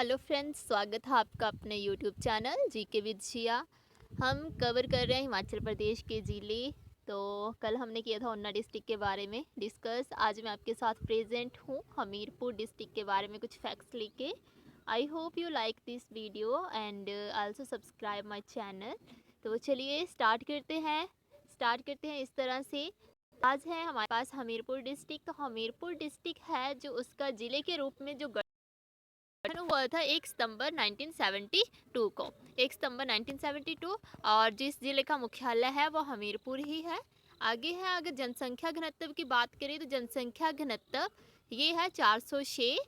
Hello friends, स्वागत है आपका अपने यूट्यूब चैनल जीके विद जिया। हम कवर कर रहे हैं हिमाचल प्रदेश के ज़िले। तो कल हमने किया था उन्ना डिस्ट्रिक्ट के बारे में डिस्कस। आज मैं आपके साथ प्रेजेंट हूँ हमीरपुर डिस्ट्रिक्ट के बारे में कुछ फैक्ट्स लेके। I hope you like this video and also subscribe my channel. तो चलिए स्टार्ट करते हैं इस तरह से। आज है हमारे पास हमीरपुर डिस्ट्रिक्ट। तो हमीरपुर डिस्ट्रिक्ट है जो उसका ज़िले के रूप में जो गठन हुआ था 1 सितंबर 1972 को। 1 सितंबर 1972। और जिस जिले का मुख्यालय है वो हमीरपुर ही है। आगे है, अगर जनसंख्या घनत्व की बात करें तो जनसंख्या घनत्व ये है 406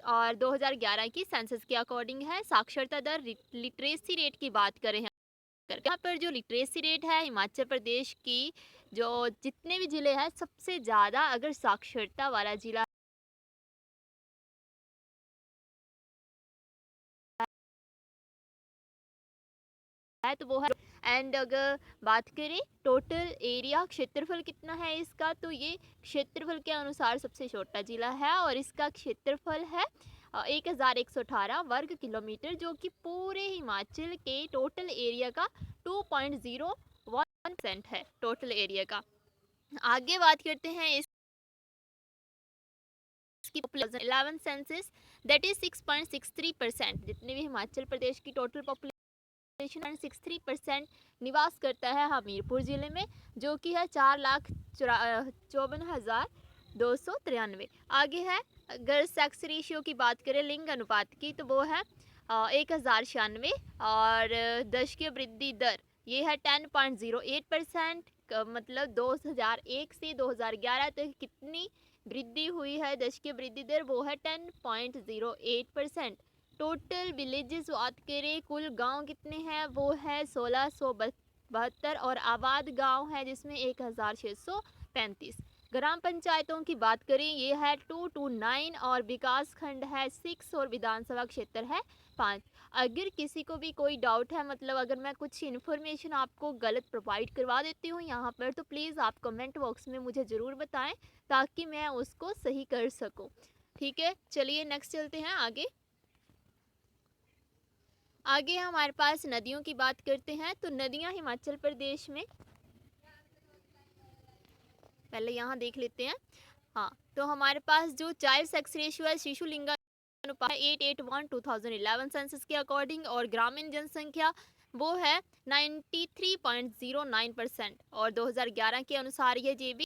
और 2011 की सेंसस के अकॉर्डिंग है। साक्षरता दर, लिटरेसी रेट की बात करें यहाँ पर जो लिटरेसी रेट है हिमाचल प्रदेश की, जो जितने भी ज़िले हैं सबसे ज़्यादा अगर साक्षरता वाला ज़िला है तो वो है। एंड अगर बात करें टोटल एरिया, क्षेत्रफल कितना है इसका, तो ये क्षेत्रफल के अनुसार सबसे छोटा जिला है और इसका क्षेत्रफल है 1118 वर्ग किलोमीटर, जो कि पूरे हिमाचल के टोटल एरिया का 2.01% है टोटल एरिया का। आगे बात करते हैं इसकी 11 सेंसस दैट इज 6.63%। जितने भी हिमाचल प्रदेश की टोटल पॉपुलेशन 63% निवास करता है हमीरपुर ज़िले में, जो कि है 4,54,293। आगे है, अगर सेक्स रेशियो की बात करें, लिंग अनुपात की, तो वो है 1096। और दशकीय वृद्धि दर ये है 10.08%। मतलब 2001 से 2011 तक कितनी वृद्धि हुई है दशकीय वृद्धि दर, वो है 10.08%। टोटल विलेजेस बात करें, कुल गांव कितने हैं, वो है 1672 और आबाद गांव है जिसमें 1635। ग्राम पंचायतों की बात करें, ये है 229 और विकास खंड है 6 और विधानसभा क्षेत्र है 5। अगर किसी को भी कोई डाउट है, मतलब अगर मैं कुछ इन्फॉर्मेशन आपको गलत प्रोवाइड करवा देती हूँ यहाँ पर, तो प्लीज़ आप कमेंट बॉक्स में मुझे ज़रूर बताएं ताकि मैं उसको सही कर सकूँ। ठीक है, चलिए नेक्स्ट चलते हैं आगे। आगे हमारे पास नदियों की बात करते हैं। तो नदियां हिमाचल प्रदेश में, पहले यहाँ देख लेते हैं। हाँ, तो हमारे पास जो चाइल्ड सेक्स रेशियो है, शिशु लिंगानुपात 881 2011 सेंसस के अकॉर्डिंग, और ग्रामीण जनसंख्या वो है 93.09% और 2011 के अनुसार ये भी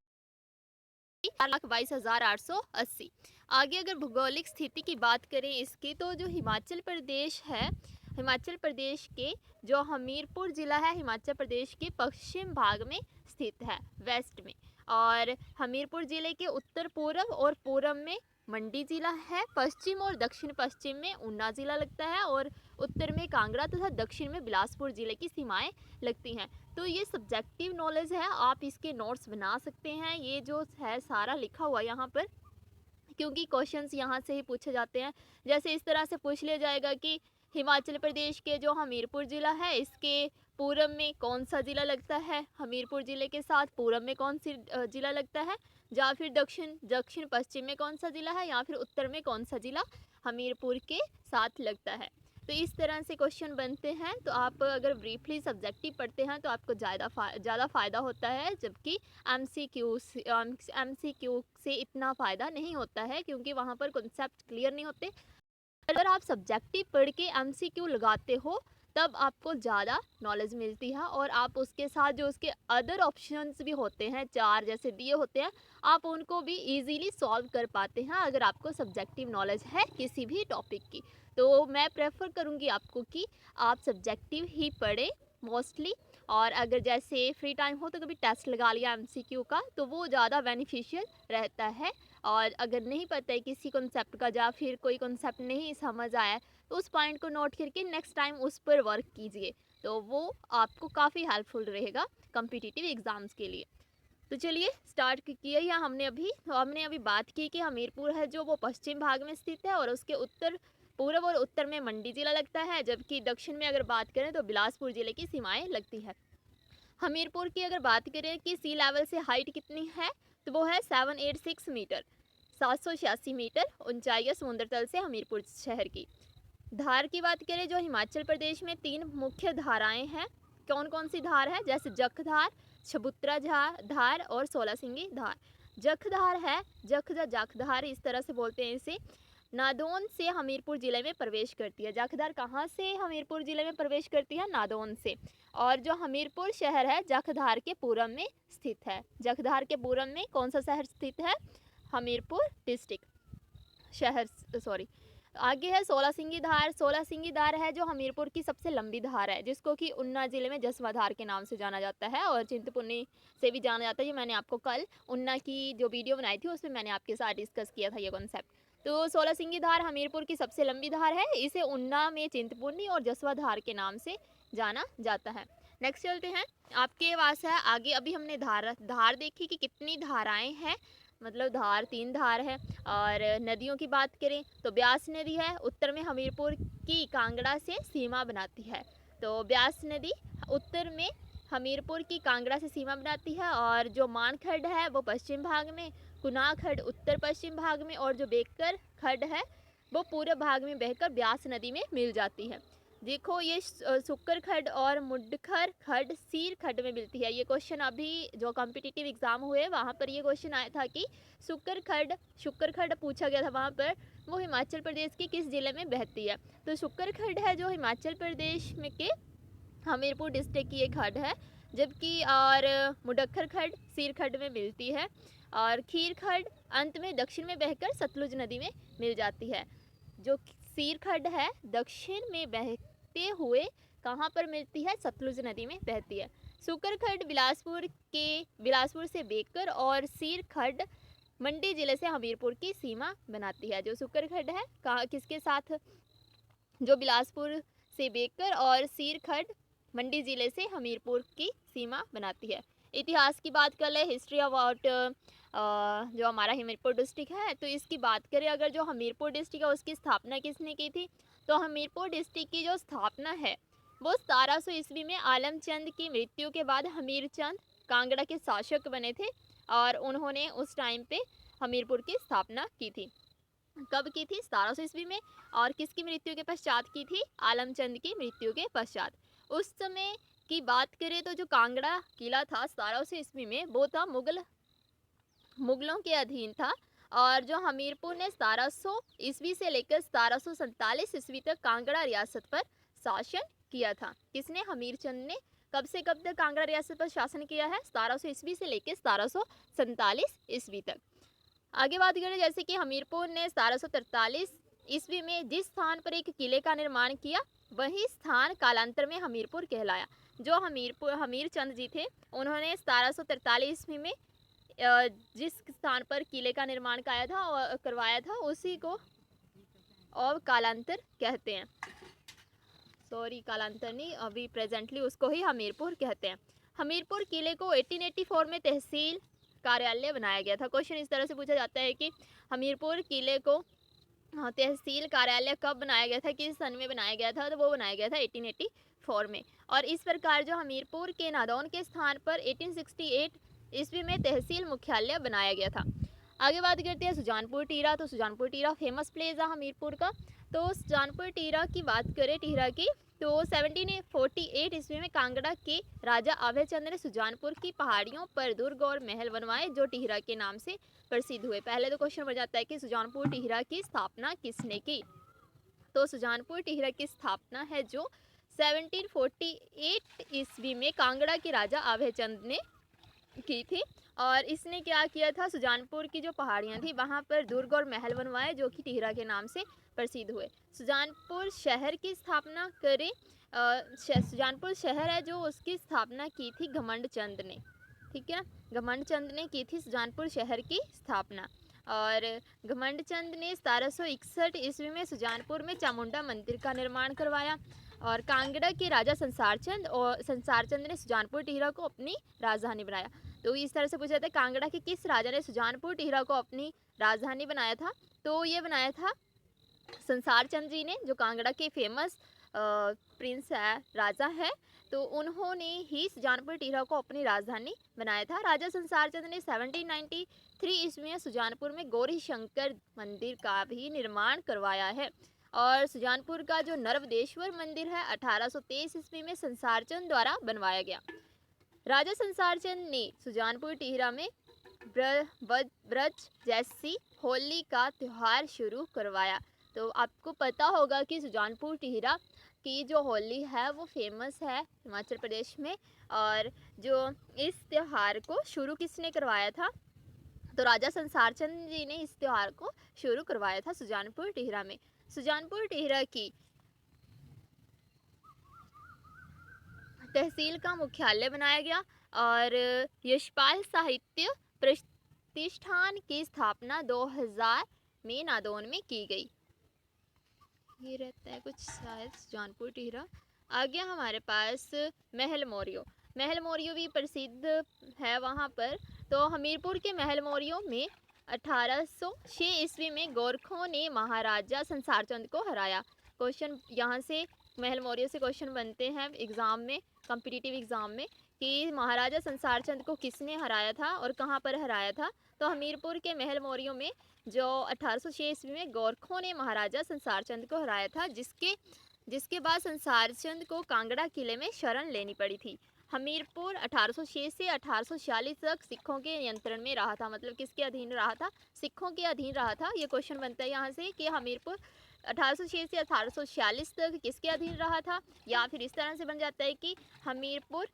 4,22,880। आगे अगर भौगोलिक स्थिति की बात करें इसकी, तो जो हिमाचल प्रदेश है, हिमाचल प्रदेश के जो हमीरपुर ज़िला है हिमाचल प्रदेश के पश्चिम भाग में स्थित है, वेस्ट में। और हमीरपुर ज़िले के उत्तर पूर्व और पूर्व में मंडी ज़िला है, पश्चिम और दक्षिण पश्चिम में ऊना ज़िला लगता है, और उत्तर में कांगड़ा तथा दक्षिण में बिलासपुर ज़िले की सीमाएं लगती हैं। तो ये सब्जेक्टिव नॉलेज है, आप इसके नोट्स बना सकते हैं। ये जो है सारा लिखा हुआ यहाँ पर, क्योंकि क्वेश्चंस यहाँ से ही पूछे जाते हैं। जैसे इस तरह से पूछ लिया जाएगा कि हिमाचल प्रदेश के जो हमीरपुर ज़िला है, इसके पूरब में कौन सा ज़िला लगता है, हमीरपुर ज़िले के साथ पूरब में कौन सी ज़िला लगता है, या फिर दक्षिण पश्चिम में कौन सा ज़िला है, या फिर उत्तर में कौन सा ज़िला हमीरपुर के साथ लगता है। तो इस तरह से क्वेश्चन बनते हैं। तो आप अगर ब्रीफली सब्जेक्टिव पढ़ते हैं तो आपको ज़्यादा फ़ायदा होता है, जबकि एमसीक्यू से इतना फ़ायदा नहीं होता है, क्योंकि वहाँ पर कॉन्सेप्ट क्लियर नहीं होते। अगर आप सब्जेक्टिव पढ़ के एमसीक्यू लगाते हो तब आपको ज़्यादा नॉलेज मिलती है, और आप उसके साथ जो उसके अदर ऑप्शंस भी होते हैं, 4 जैसे दिए होते हैं, आप उनको भी इजीली सॉल्व कर पाते हैं अगर आपको सब्जेक्टिव नॉलेज है किसी भी टॉपिक की। तो मैं प्रेफर करूँगी आपको कि आप सब्जेक्टिव ही पढ़ें मोस्टली। और अगर जैसे फ्री टाइम हो तो कभी टेस्ट लगा लिया एमसीक्यू का, तो वो ज़्यादा बेनिफिशियल रहता है। और अगर नहीं पता है किसी कॉन्सेप्ट का, या फिर कोई कॉन्सेप्ट नहीं समझ आया है, तो उस पॉइंट को नोट करके नेक्स्ट टाइम उस पर वर्क कीजिए, तो वो आपको काफ़ी हेल्पफुल रहेगा कॉम्पिटिटिव एग्ज़ाम्स के लिए। तो चलिए स्टार्ट किया। या हमने अभी बात की कि हमीरपुर है जो वो पश्चिम भाग में स्थित है, और उसके उत्तर पूर्व और उत्तर में मंडी ज़िला लगता है, जबकि दक्षिण में अगर बात करें तो बिलासपुर ज़िले की सीमाएं लगती है। हमीरपुर की अगर बात करें कि सी लेवल से हाइट कितनी है, तो वो है 786 मीटर। 786 मीटर ऊंचाई है समुद्र तल से हमीरपुर शहर की। धार की बात करें, जो हिमाचल प्रदेश में 3 मुख्य धाराएं हैं। कौन कौन सी धार है? जैसे जख धार, छबूतरा धार और सोलासिंगी धार। जख धार है, जख धार इस तरह से बोलते हैं इसे, नादौन से हमीरपुर ज़िले में प्रवेश करती है। जखधार कहाँ से हमीरपुर ज़िले में प्रवेश करती है? नादौन से। और जो हमीरपुर शहर है जखधार के पूर्व में स्थित है। जखधार के पूर्व में कौन सा शहर स्थित है? हमीरपुर डिस्ट्रिक्ट शहर, सॉरी। आगे है सोलासिंगी धार। सोलासिंगी धार है जो हमीरपुर की सबसे लंबी धार है, जिसको कि उन्ना ज़िले में जसवा धार के नाम से जाना जाता है और चिंतपूर्णी से भी जाना जाता है। ये मैंने आपको कल उन्ना की जो वीडियो बनाई थी उसमें मैंने आपके साथ डिस्कस किया था ये कॉन्सेप्ट। तो सोलासिंगी धार हमीरपुर की सबसे लंबी धार है। इसे उन्ना में चिंतपूर्णी और जसवा धार के नाम से जाना जाता है। नेक्स्ट चलते हैं, आपके पास है आगे। अभी हमने धार देखी कि कितनी धाराएं हैं, मतलब धार 3 धार है। और नदियों की बात करें तो ब्यास नदी है, उत्तर में हमीरपुर की कांगड़ा से सीमा बनाती है। तो ब्यास नदी उत्तर में हमीरपुर की कांगड़ा से सीमा बनाती है। और जो मानखड्ड है वो पश्चिम भाग में, कुनाह खड्ड उत्तर पश्चिम भाग में, और जो बेकर खड्ड है वो पूर्व भाग में बहकर ब्यास नदी में मिल जाती है। देखो ये सुक्कर खड्ड और मुडखर खड्ड सीर खड्ड में मिलती है। ये क्वेश्चन अभी जो कॉम्पिटिटिव एग्जाम हुए वहाँ पर ये क्वेश्चन आया था कि शुक्कर खड्ड पूछा गया था वहाँ पर, वो हिमाचल प्रदेश के किस जिले में बहती है। तो शुक्कर खड्ड है जो हिमाचल प्रदेश में के हमीरपुर डिस्ट्रिक्ट की एक खड्ड है। जबकि और मुडक्खर खड्ड सीर खड्ड में मिलती है। और खीर खड्ड अंत में दक्षिण में बहकर सतलुज नदी में मिल जाती है। जो सीर खड्ड है दक्षिण में बहते हुए कहाँ पर मिलती है? सतलुज नदी में बहती है। सुकर खड्ड बिलासपुर से बेकर और सीर खड्ड मंडी जिले से हमीरपुर की सीमा बनाती है। जो सुकर खड्ड है कहाँ किसके साथ? जो बिलासपुर से बेकर और सीर खड्ड मंडी ज़िले से हमीरपुर की सीमा बनाती है। इतिहास की बात कर ले, हिस्ट्री अबाउट जो हमारा हमीरपुर डिस्ट्रिक्ट है, तो इसकी बात करें अगर, जो हमीरपुर डिस्ट्रिक्ट है उसकी स्थापना किसने की थी? तो हमीरपुर डिस्ट्रिक्ट की जो स्थापना है वो 1700 ईस्वी में आलमचंद की मृत्यु के बाद हमीरचंद कांगड़ा के शासक बने थे और उन्होंने उस टाइम पे हमीरपुर की स्थापना की थी। कब की थी? 1700 ईस्वी में। और किसकी मृत्यु के पश्चात की थी? आलमचंद की मृत्यु के पश्चात। उस समय की बात करें तो जो कांगड़ा किला था 1700 ईस्वी में वो था मुगलों के अधीन था। और जो हमीरपुर ने 1700 ईस्वी से लेकर 1747 ईस्वी तक कांगड़ा रियासत पर शासन किया था। किसने? हमीरचंद ने। कब से कब तक कांगड़ा रियासत पर शासन किया है? 1700 ईस्वी से लेकर 1747 ईस्वी तक। आगे बात करें, जैसे कि हमीरपुर ने 1743 ईस्वी में जिस स्थान पर एक किले का निर्माण किया वही स्थान कालांतर में हमीरपुर कहलाया। जो हमीरचंद जी थे उन्होंने 1743 ईस्वी में जिस स्थान पर किले का निर्माण करवाया था उसी को और कालांतर कहते हैं। सॉरी, कालांतर नहीं, अभी प्रेजेंटली उसको ही हमीरपुर कहते हैं। हमीरपुर किले को 1884 में तहसील कार्यालय बनाया गया था। क्वेश्चन इस तरह से पूछा जाता है कि हमीरपुर किले को तहसील कार्यालय कब बनाया गया था, किस सन में बनाया गया था? तो वो बनाया गया था 1884 में। और इस प्रकार जो हमीरपुर के नादौन के स्थान पर 1868 ईस्वी में तहसील मुख्यालय बनाया गया था। आगे बात करते हैं सुजानपुर टीरा। तो सुजानपुर टीरा फेमस प्लेस है हमीरपुर का। तो सुजानपुर टीरा की बात करें टीरा की, तो 1748 ईस्वी में कांगड़ा के राजा अभयचंद ने सुजानपुर की पहाड़ियों पर दुर्ग और महल बनवाए जो टीहरा के नाम से प्रसिद्ध हुए। पहले तो क्वेश्चन बन जाता है कि सुजानपुर टीहरा की स्थापना किसने की? तो सुजानपुर टीहरा की स्थापना है जो 1748 ईस्वी में कांगड़ा के राजा अभयचंद ने की थी। और इसने क्या किया था? सुजानपुर की जो पहाड़ियाँ थी वहाँ पर दुर्ग और महल बनवाए जो कि टीहरा के नाम से प्रसिद्ध हुए। सुजानपुर शहर की स्थापना करें, सुजानपुर शहर है जो उसकी स्थापना की थी घमंड चंद ने। ठीक है, घमंड चंद ने की थी सुजानपुर शहर की स्थापना। और घमंड चंद ने 1761 ईस्वी में सुजानपुर में चामुंडा मंदिर का निर्माण करवाया। और कांगड़ा के राजा संसारचंद ने सुजानपुर टीहरा को अपनी राजधानी बनाया। तो इस तरह से पूछा जाता है कांगड़ा के किस राजा ने सुजानपुर टीहरा को अपनी राजधानी बनाया था? तो ये बनाया था संसारचंद जी ने, जो कांगड़ा के फेमस प्रिंस है, राजा है। तो उन्होंने ही सुजानपुर टिहरा को अपनी राजधानी बनाया था। राजा संसार चंद ने 1793 ईस्वी में सुजानपुर में गौरी शंकर मंदिर का भी निर्माण करवाया है। और सुजानपुर का जो नर्वदेश्वर मंदिर है 1823 ईस्वी में संसार चंद द्वारा बनवाया गया। राजा संसार चंद ने सुजानपुर टिहरा में ब्रज जैसी होली का त्यौहार शुरू करवाया। तो आपको पता होगा कि सुजानपुर टिहरा की जो होली है वो फेमस है हिमाचल प्रदेश में। और जो इस त्यौहार को शुरू किसने करवाया था, तो राजा संसार चंद जी ने इस त्यौहार को शुरू करवाया था सुजानपुर टिहरा में। सुजानपुर टिहरा की तहसील का मुख्यालय बनाया गया और यशपाल साहित्य प्रतिष्ठान की स्थापना 2000 में नादौन में की गई। ये रहता है कुछ शायद सुजानपुर टिहरा। आगे हमारे पास महल मौर्य। महल मौर्य भी प्रसिद्ध है वहाँ पर। तो हमीरपुर के महल मौर्यों में 1806 ईस्वी में गोरखों ने महाराजा संसार चंद को हराया। क्वेश्चन यहाँ से महल मौर्य से क्वेश्चन बनते हैं एग्ज़ाम में, कॉम्पिटिटिव एग्ज़ाम में, कि महाराजा संसार चंद को किसने हराया था और कहाँ पर हराया था। तो हमीरपुर के महल मौर्यों में जो 1806 ईस्वी में गोरखों ने महाराजा संसार चंद को हराया था, जिसके बाद संसार चंद को कांगड़ा किले में शरण लेनी पड़ी थी। हमीरपुर 1806 से 1846 तक सिखों के नियंत्रण में रहा था। मतलब किसके अधीन रहा था, सिखों के अधीन रहा था। ये क्वेश्चन बनता है यहाँ से कि हमीरपुर 1806 से 1846 तक किसके अधीन रहा था। या फिर इस तरह से बन जाता है कि हमीरपुर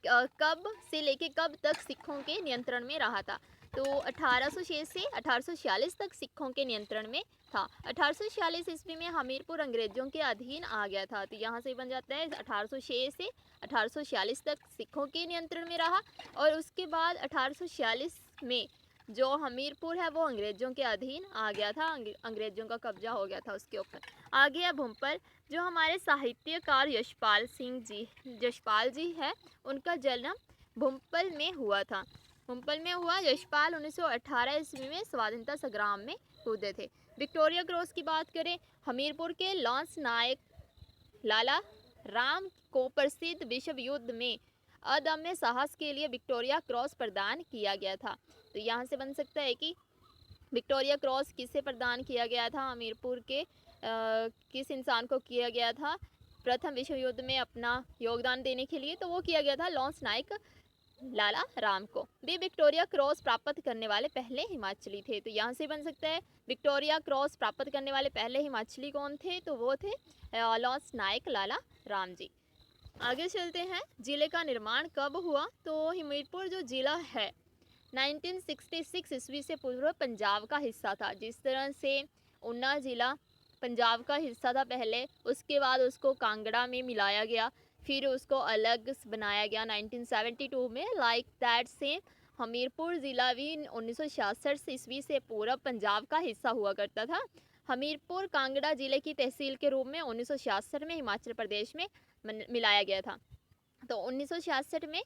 कब से लेके कब तक सिखों के नियंत्रण में रहा था। तो 1806 से 1846 तक सिखों के नियंत्रण में था। 1846 ईस्वी में हमीरपुर अंग्रेजों के अधीन आ गया था। तो यहाँ से बन जाता है 1806 से 1846 तक सिखों के नियंत्रण में रहा और उसके बाद 1846 में जो हमीरपुर है वो अंग्रेजों के अधीन आ गया था। अंग्रेजों का कब्जा हो गया था उसके ऊपर। आगे है भूमपल। जो हमारे साहित्यकार यशपाल जी है, उनका जन्म भूमपल में हुआ था। भूमपल में हुआ। यशपाल 1918 ईस्वी में स्वाधीनता संग्राम में कूदे थे। विक्टोरिया क्रॉस की बात करें, हमीरपुर के लॉन्स नायक लाला राम को प्रसिद्ध विश्व युद्ध में अदम्य साहस के लिए विक्टोरिया क्रॉस प्रदान किया गया था। तो यहाँ से बन सकता है कि विक्टोरिया क्रॉस किसे प्रदान किया गया था, हमीरपुर के किस इंसान को किया गया था प्रथम विश्व युद्ध में अपना योगदान देने के लिए। तो वो किया गया था लॉन्स नायक लाला राम को। वे विक्टोरिया क्रॉस प्राप्त करने वाले पहले हिमाचली थे। तो यहाँ से बन सकता है विक्टोरिया क्रॉस प्राप्त करने वाले पहले हिमाचली कौन थे, तो वो थे लॉन्स नायक लाला राम जी। आगे चलते हैं, ज़िले का निर्माण कब हुआ। तो हमीरपुर जो ज़िला है 1966 ईस्वी से पूर्व पंजाब का हिस्सा था। जिस तरह से ऊना ज़िला पंजाब का हिस्सा था पहले, उसके बाद उसको कांगड़ा में मिलाया गया, फिर उसको अलग बनाया गया 1972 में। लाइक दैट सेम हमीरपुर ज़िला भी 1966 ईस्वी से पूर्व पंजाब का हिस्सा हुआ करता था। हमीरपुर कांगड़ा ज़िले की तहसील के रूप में 1966 में हिमाचल प्रदेश में मिलाया गया था। तो 1966 में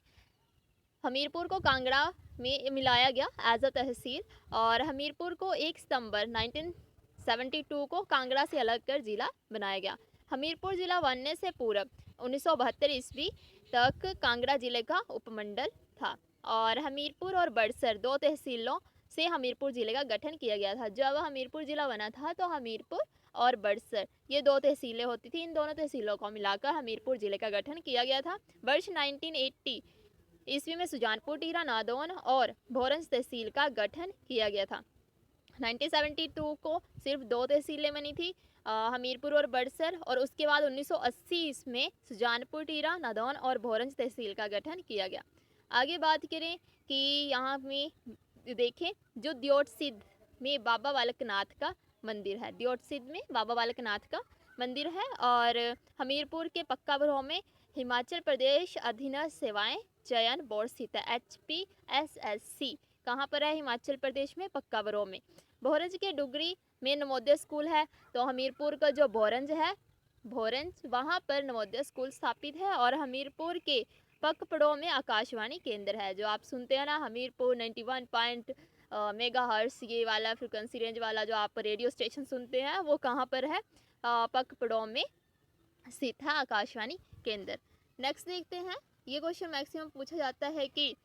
हमीरपुर को कांगड़ा में मिलाया गया एज अ तहसील और हमीरपुर को 1 सितंबर 1972 को कांगड़ा से अलग कर ज़िला बनाया गया। हमीरपुर ज़िला बनने से पूर्व 1972 ईस्वी तक कांगड़ा ज़िले का उपमंडल था और हमीरपुर और बड़सर 2 तहसीलों से हमीरपुर ज़िले का गठन किया गया था। जब हमीरपुर ज़िला बना था तो हमीरपुर और बड़सर ये 2 तहसीलें होती थी। इन दोनों तहसीलों को मिलाकर हमीरपुर ज़िले का गठन किया गया था। वर्ष 1980 ईस्वी में सुजानपुर टिहरा नादौन और भोरंज तहसील का गठन किया गया था। 1972 को सिर्फ 2 तहसीलें बनी थी, हमीरपुर और बड़सर, और उसके बाद 1980 में सुजानपुर टिहरा नादौन और भोरंज तहसील का गठन किया गया। आगे बात करें कि यहाँ में देखें जो दियोटसिद्ध में बाबा बालकनाथ का मंदिर है। दियोटसिद्ध में बाबा बालकनाथ का मंदिर है और हमीरपुर के पक्का बरौह में हिमाचल प्रदेश अधीनस्थ सेवाएं चयन बोर्ड स्थित है। HPSSC कहाँ पर है, हिमाचल प्रदेश में पक्का बरौह में। भोरंज के डुगरी में नवोदय स्कूल है। तो हमीरपुर का जो भोरंज है, भोरंज वहाँ पर नवोदय स्कूल स्थापित है और हमीरपुर के पकपड़ों में आकाशवाणी केंद्र है। जो आप सुनते हैं ना हमीरपुर 91 मेगाहर्ट्ज़ ये वाला फ्रिक्वेंसी रेंज वाला जो आप रेडियो स्टेशन सुनते हैं वो कहाँ पर है, पकपड़ों में स्थित है आकाशवाणी केंद्र। नेक्स्ट देखते हैं, ये क्वेश्चन मैक्सिमम पूछा जाता है कि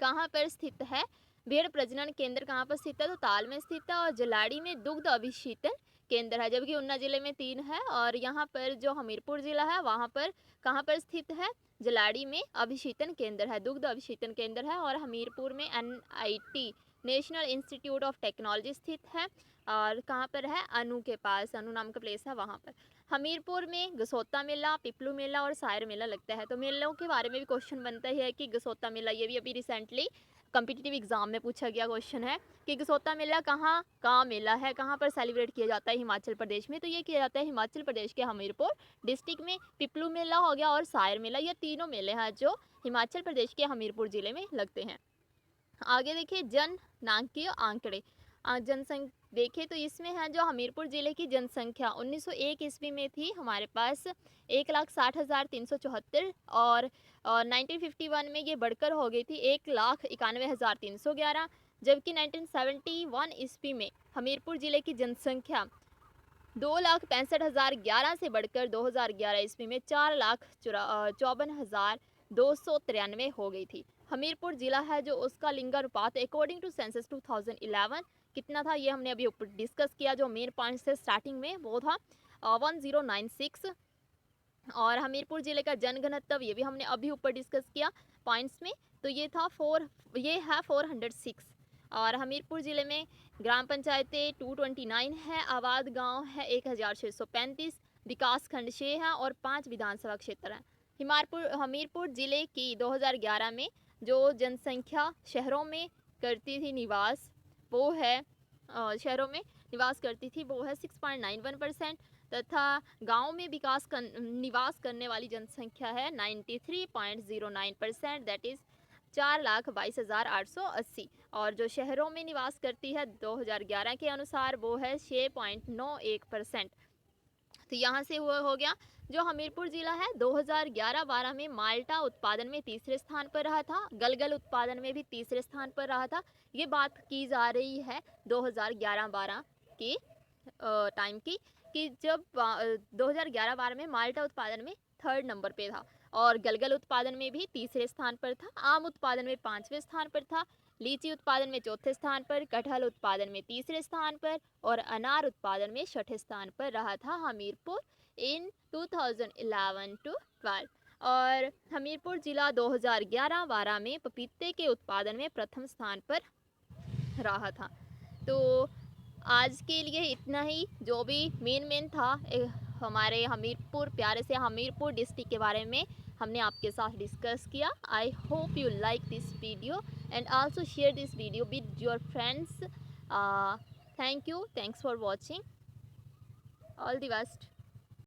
कहाँ पर स्थित है भेड़ प्रजनन केंद्र, कहाँ पर स्थित है, तो ताल में स्थित है और जलाड़ी में दुग्ध अभिशीतन केंद्र है, जबकि ऊना जिले में 3 है। और यहाँ पर जो हमीरपुर जिला है वहाँ पर कहाँ पर स्थित है, जलाड़ी में अभिशीतन केंद्र है, दुग्ध अभिशीतन केंद्र है। और हमीरपुर में NIT national institute of technology स्थित है, और कहाँ पर है, अनु के पास, अनु नाम का प्लेस है वहाँ पर। हमीरपुर में गसोता मेला, पिपलू मेला और सायर मेला लगता है। तो मेलों के बारे में भी क्वेश्चन बनता ही है कि गसोता मेला, ये भी अभी रिसेंटली कॉम्पिटिटिव एग्जाम में पूछा गया क्वेश्चन है कि गसोता मेला कहाँ का मेला है, कहाँ पर सेलिब्रेट किया जाता है हिमाचल प्रदेश में, तो ये किया जाता है हिमाचल प्रदेश के हमीरपुर डिस्ट्रिक्ट में। पिपलू मेला हो गया और सायर मेला, ये तीनों मेले हैं जो हिमाचल प्रदेश के हमीरपुर जिले में लगते हैं। आगे देखिए जननांकीय आंकड़े, जनसंख्या देखें तो इसमें है जो हमीरपुर ज़िले की जनसंख्या 1901 ईस्वी में थी हमारे पास 1,60,374, और 1951 में ये बढ़कर हो गई थी 1,91,311, जबकि 1971 ईस्वी में हमीरपुर ज़िले की जनसंख्या 2,65,011 से बढ़कर 2011 ईस्वी में 4,54,293 हो गई थी। हमीरपुर ज़िला है जो उसका लिंगानुपात अकॉर्डिंग टू सेंसस 2011 कितना था, ये हमने अभी ऊपर डिस्कस किया, जो मेन पॉइंट से स्टार्टिंग में वो था 1096। और हमीरपुर ज़िले का जनघनत्व ये भी हमने अभी ऊपर डिस्कस किया पॉइंट्स में, तो ये था 406। और हमीरपुर ज़िले में ग्राम पंचायतें 229 है, आबाद गांव है 1635, विकास खंड 6 है और 5 विधानसभा क्षेत्र हैं। हमीरपुर ज़िले की 2011 में जो जनसंख्या शहरों में करती थी निवास, वो है शहरों में निवास करती थी वो है 6.91%, तथा गाँव में निवास करने वाली जनसंख्या है 93.09%, दैट इज़ 4,22,880। और जो शहरों में निवास करती है 2011 के अनुसार वो है 6.91%। तो यहाँ से हुआ हो गया जो हमीरपुर ज़िला है 2011-12 में माल्टा उत्पादन में तीसरे स्थान पर रहा था, गलगल उत्पादन में भी तीसरे स्थान पर रहा था। ये बात की जा रही है 2011-12 की टाइम की, कि जब 2011-12 में माल्टा उत्पादन में 3rd नंबर पे था, और गलगल उत्पादन में भी तीसरे स्थान पर था, आम उत्पादन में 5वें स्थान पर था, लीची उत्पादन में 4थे स्थान पर, कटहल उत्पादन में तीसरे स्थान पर और अनार उत्पादन में 6ठे स्थान पर रहा था हमीरपुर इन 2011-12। और हमीरपुर जिला 2011-12 में पपीते के उत्पादन में प्रथम स्थान पर रहा था। तो आज के लिए इतना ही, जो भी मेन था हमारे हमीरपुर, प्यारे से हमीरपुर डिस्ट्रिक्ट के बारे में हमने आपके साथ डिस्कस किया। I hope you like this video and also share this video with your friends. Thanks for watching. All the best.